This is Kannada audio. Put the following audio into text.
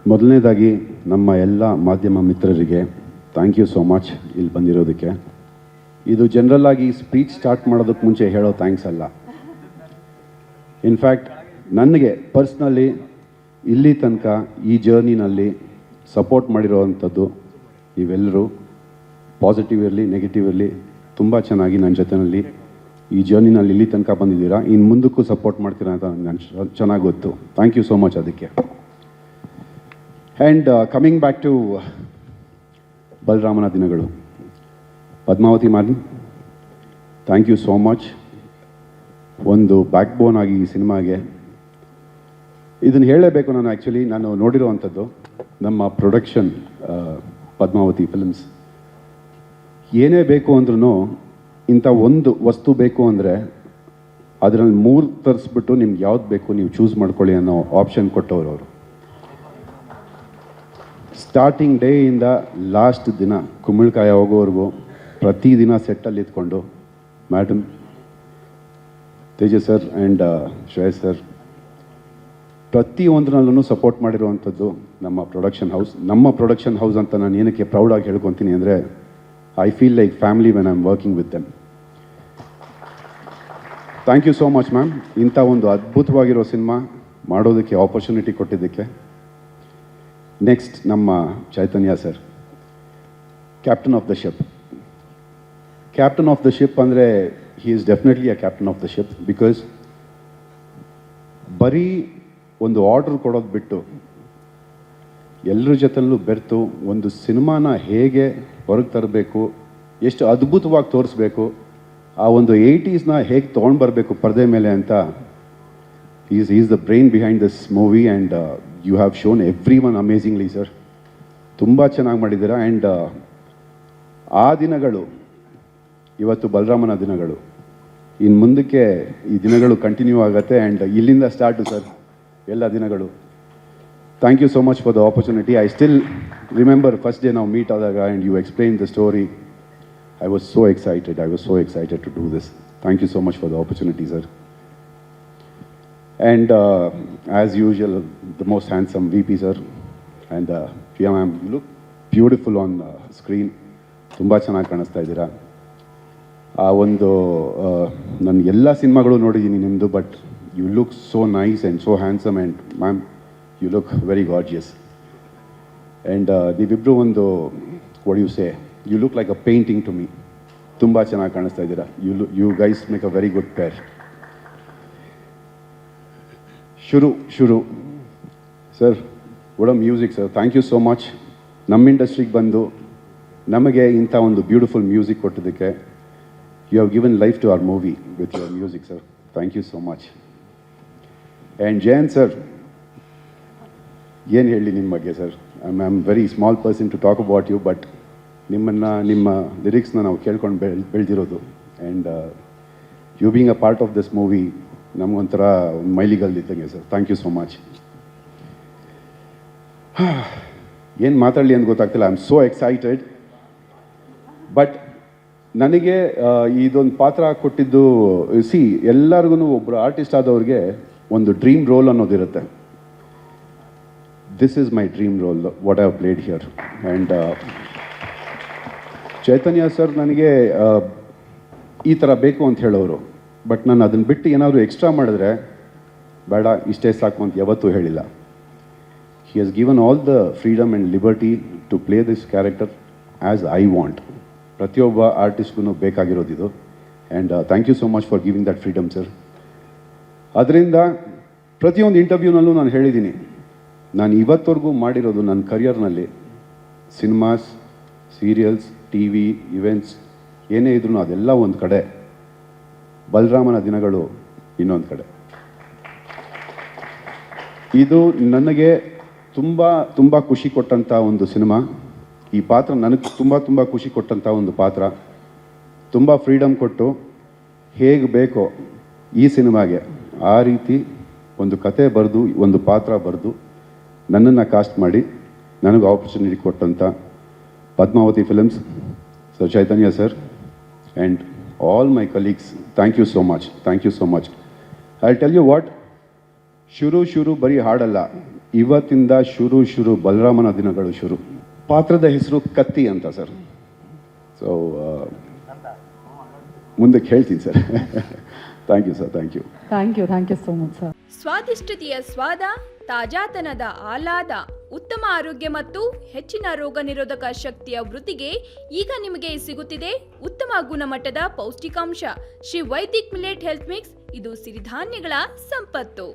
ಮೊದಲನೇದಾಗಿ ನಮ್ಮ ಎಲ್ಲ ಮಾಧ್ಯಮ ಮಿತ್ರರಿಗೆ ಥ್ಯಾಂಕ್ ಯು ಸೋ ಮಚ್ ಇಲ್ಲಿ ಬಂದಿರೋದಕ್ಕೆ. ಇದು ಜನರಲ್ ಆಗಿ ಸ್ಪೀಚ್ ಸ್ಟಾರ್ಟ್ ಮಾಡೋದಕ್ಕೆ ಮುಂಚೆ ಹೇಳೋ ಥ್ಯಾಂಕ್ಸ್ ಅಲ್ಲ. ಇನ್ಫ್ಯಾಕ್ಟ್ ನನಗೆ ಪರ್ಸ್ನಲಿ ಇಲ್ಲಿ ತನಕ ಈ ಜರ್ನಿನಲ್ಲಿ ಸಪೋರ್ಟ್ ಮಾಡಿರೋವಂಥದ್ದು ನೀವೆಲ್ಲರೂ, ಪಾಸಿಟಿವ್ ಇರಲಿ ನೆಗೆಟಿವ್ ಇರಲಿ, ತುಂಬ ಚೆನ್ನಾಗಿ ನನ್ನ ಜೊತೆಯಲ್ಲಿ ಈ ಜರ್ನಿನಲ್ಲಿ ಇಲ್ಲಿ ತನಕ ಬಂದಿದ್ದೀರಾ. ಇನ್ನು ಮುಂದಕ್ಕೂ ಸಪೋರ್ಟ್ ಮಾಡ್ತೀರಾ ಅಂತ ನನಗೆ ಚೆನ್ನಾಗಿ ಗೊತ್ತು. ಥ್ಯಾಂಕ್ ಯು ಸೋ ಮಚ್ ಅದಕ್ಕೆ. ಆ್ಯಂಡ್ ಕಮಿಂಗ್ ಬ್ಯಾಕ್ ಟು ಬಲರಾಮನ ದಿನಗಳು, Padmavati ma'am, thank you so much. ಒಂದು ಬ್ಯಾಕ್ ಬೋನ್ ಆಗಿ ಈ ಸಿನಿಮಾಗೆ ಇದನ್ನು ಹೇಳಲೇಬೇಕು. ನಾನು ನೋಡಿರೋವಂಥದ್ದು ನಮ್ಮ ಪ್ರೊಡಕ್ಷನ್ ಪದ್ಮಾವತಿ ಫಿಲ್ಮ್ಸ್. ಏನೇ ಬೇಕು ಅಂದ್ರೂ ಇಂಥ ಒಂದು ವಸ್ತು ಬೇಕು ಅಂದರೆ ಅದರಲ್ಲಿ 3 ತರಿಸ್ಬಿಟ್ಟು ನಿಮ್ಗೆ ಯಾವ್ದು ಬೇಕು ನೀವು ಚೂಸ್ ಮಾಡ್ಕೊಳ್ಳಿ ಅನ್ನೋ ಆಪ್ಷನ್ ಕೊಟ್ಟವರು ಅವರು. ಸ್ಟಾರ್ಟಿಂಗ್ ಡೇಯಿಂದ ಲಾಸ್ಟ್ ದಿನ ಕುಂಬಳಕಾಯ ಹೋಗೋವರೆಗೂ ಪ್ರತಿದಿನ ಸೆಟ್ಟಲ್ಲಿ ಇದ್ಕೊಂಡು madam, Tejas sir and Shreyas sir ಪ್ರತಿಯೊಂದರಲ್ಲೂ ಸಪೋರ್ಟ್ ಮಾಡಿರುವಂಥದ್ದು ನಮ್ಮ ಪ್ರೊಡಕ್ಷನ್ ಹೌಸ್ ಅಂತ ನಾನು ಏನಕ್ಕೆ ಪ್ರೌಡಾಗಿ ಹೇಳ್ಕೊತೀನಿ ಅಂದರೆ, I feel like family when I am working with them. Thank you so much ma'am, ಇಂಥ ಒಂದು ಅದ್ಭುತವಾಗಿರೋ ಸಿನಿಮಾ ಮಾಡೋದಕ್ಕೆ ಆಪರ್ಚುನಿಟಿ ಕೊಟ್ಟಿದ್ದಕ್ಕೆ. ನೆಕ್ಸ್ಟ್ ನಮ್ಮ Chaitanya sir, captain of the ship. Captain of the ship ಅಂದರೆ he is definitely a captain of the ship. Because ಬರೀ ಒಂದು ಆರ್ಡರ್ ಕೊಡೋದು ಬಿಟ್ಟು ಎಲ್ಲರ ಜೊತೆಲ್ಲೂ ಬೆರೆತು ಒಂದು ಸಿನಿಮಾನ ಹೇಗೆ ಹೊರಗೆ ತರಬೇಕು, ಎಷ್ಟು ಅದ್ಭುತವಾಗಿ ತೋರಿಸ್ಬೇಕು, ಆ ಒಂದು 80s ಹೇಗೆ ತೊಗೊಂಡು ಬರಬೇಕು ಪರದೆ ಮೇಲೆ ಅಂತ is the brain behind this movie. And you have shown every one amazingly sir. ತುಂಬ ಚೆನ್ನಾಗಿ ಮಾಡಿದ್ದೀರಾ. ಆ್ಯಂಡ್ ಆ ದಿನಗಳು ಇವತ್ತು ಬಲರಾಮನ ದಿನಗಳು, ಇನ್ನು ಮುಂದಕ್ಕೆ ಈ ದಿನಗಳು ಕಂಟಿನ್ಯೂ ಆಗುತ್ತೆ. ಆ್ಯಂಡ್ ಇಲ್ಲಿಂದ ಸ್ಟಾರ್ಟು ಸರ್ ಎಲ್ಲ ದಿನಗಳು. Thank you so much for the opportunity. I still remember first day ನಾವು ಮೀಟ್ ಆದಾಗ and you explain the story. I was so excited to do this. Thank you so much for the opportunity, sir. And as usual, the most handsome VP, sir. And Priya ma'am, you look beautiful on screen. ತುಂಬ ಚೆನ್ನಾಗಿ ಕಾಣಿಸ್ತಾ ಇದ್ದೀರಾ. ಆ ಒಂದು ನಾನು ಎಲ್ಲ ಸಿನಿಮಾಗಳು ನೋಡಿದ್ದೀನಿ ನಿಮ್ಮದು, but you look so nice and so handsome. And ma'am, you look very gorgeous. And ನೀವಿಬ್ಬರು ಒಂದು what you say, you look like a painting to me. ತುಂಬ ಚೆನ್ನಾಗಿ ಕಾಣಿಸ್ತಾ ಇದ್ದೀರಾ. You guys make a very good pair. ಶುರು sir, what a music sir. Thank you so much. ನಮ್ಮ ಇಂಡಸ್ಟ್ರಿಗೆ ಬಂದು ನಮಗೆ ಇಂಥ ಒಂದು ಬ್ಯೂಟಿಫುಲ್ ಮ್ಯೂಸಿಕ್ ಕೊಟ್ಟಿದ್ದಕ್ಕೆ. You have given life to our movie with your music sir. Thank you so much. And Jayant sir, ಏನು ಹೇಳಿ ನಿಮ್ಮ ಬಗ್ಗೆ sir. I am very small person to talk about you, but ನಿಮ್ಮ ಲಿರಿಕ್ಸ್ನ ನಾವು ಕೇಳ್ಕೊಂಡು ಬೆಳೆದಿರೋದು. And you being a part of this movie ನಮಗೊಂಥರ ಮೈಲಿಗಲ್ಲಿದ್ದಂಗೆ sir. Thank you so much. ಏನು ಮಾತಾಡಲಿ ಅಂತ ಗೊತ್ತಾಗ್ತಿಲ್ಲ. I am so excited. But ನನಗೆ ಇದೊಂದು ಪಾತ್ರ ಕೊಟ್ಟಿದ್ದು, ಎಲ್ಲರಿಗೂ ಒಬ್ಬರು ಆರ್ಟಿಸ್ಟ್ ಆದವ್ರಿಗೆ ಒಂದು ಡ್ರೀಮ್ ರೋಲ್ ಅನ್ನೋದಿರುತ್ತೆ. This is my dream roll, what I have played here. And Chaitanya sir ನನಗೆ ಈ ಥರ ಬೇಕು ಅಂತ ಹೇಳೋರು, ಬಟ್ ನಾನು ಅದನ್ನು ಬಿಟ್ಟು ಏನಾದರೂ ಎಕ್ಸ್ಟ್ರಾ ಮಾಡಿದ್ರೆ ಬೇಡ, ಇಷ್ಟೇ ಸಾಕು ಅಂತ ಯಾವತ್ತೂ ಹೇಳಿಲ್ಲ. He has given all the freedom and liberty to play this character as I want. ಪ್ರತಿಯೊಬ್ಬ ಆರ್ಟಿಸ್ಟ್ಗೂ ಬೇಕಾಗಿರೋದಿದು. And thank you so much for giving that freedom sir. ಅದರಿಂದ ಪ್ರತಿಯೊಂದು ಇಂಟರ್ವ್ಯೂನಲ್ಲೂ ನಾನು ಹೇಳಿದ್ದೀನಿ, ನಾನು ಇವತ್ತವರೆಗೂ ಮಾಡಿರೋದು ನನ್ನ ಕರಿಯರ್ನಲ್ಲಿ ಸಿನಿಮಾಸ್, ಸೀರಿಯಲ್ಸ್, TV, ಇವೆಂಟ್ಸ್ ಏನೇ ಇದ್ರೂ ಅದೆಲ್ಲ ಒಂದು ಕಡೆ, ಬಲರಾಮನ ದಿನಗಳು ಇನ್ನೊಂದು ಕಡೆ. ಇದು ನನಗೆ ತುಂಬ ಖುಷಿ ಕೊಟ್ಟಂಥ ಒಂದು ಸಿನಿಮಾ. ಈ ಪಾತ್ರ ನನಗೆ ತುಂಬ ಖುಷಿ ಕೊಟ್ಟಂಥ ಒಂದು ಪಾತ್ರ. ತುಂಬ ಫ್ರೀಡಮ್ ಕೊಟ್ಟು ಹೇಗೆ ಬೇಕೋ ಈ ಸಿನಿಮಾಗೆ ಆ ರೀತಿ ಒಂದು ಕತೆ ಬರೆದು, ಒಂದು ಪಾತ್ರ ಬರೆದು ನನ್ನನ್ನು ಕಾಸ್ಟ್ ಮಾಡಿ ನನಗೆ ಆಪರ್ಚುನಿಟಿ ಕೊಟ್ಟಂಥ Padmavati films, Sir Chaitanya sir, and all my colleagues, thank you so much. I'll tell you what, ಶುರು ಬರೀ ಹಾಡಲ್ಲ, ಇವತ್ತಿಂದ ಶುರು ಬಲರಾಮನ ದಿನಗಳು ಶುರು. ಪಾತ್ರದ ಹೆಸರು ಕತ್ತಿ ಅಂತ ಸರ್. ಸೊ ಮುಂದಕ್ಕೆ ಹೇಳ್ತೀನಿ sir. Thank you sir, thank you. Thank you so much sir. ಸ್ವಾದಿಷ್ಟತೆಯ ಸ್ವಾದ, ತಾಜಾತನದ ಆಹ್ಲಾದ, ಉತ್ತಮ ಆರೋಗ್ಯ ಮತ್ತು ಹೆಚ್ಚಿನ ರೋಗ ನಿರೋಧಕ ಶಕ್ತಿಯ ವೃದ್ಧಿಗೆ ಈಗ ನಿಮಗೆ ಸಿಗುತ್ತಿದೆ ಉತ್ತಮ ಗುಣಮಟ್ಟದ ಪೌಷ್ಟಿಕಾಂಶ. Shri Vaidik millet health mix, ಇದು ಸಿರಿಧಾನ್ಯಗಳ ಸಂಪತ್ತು.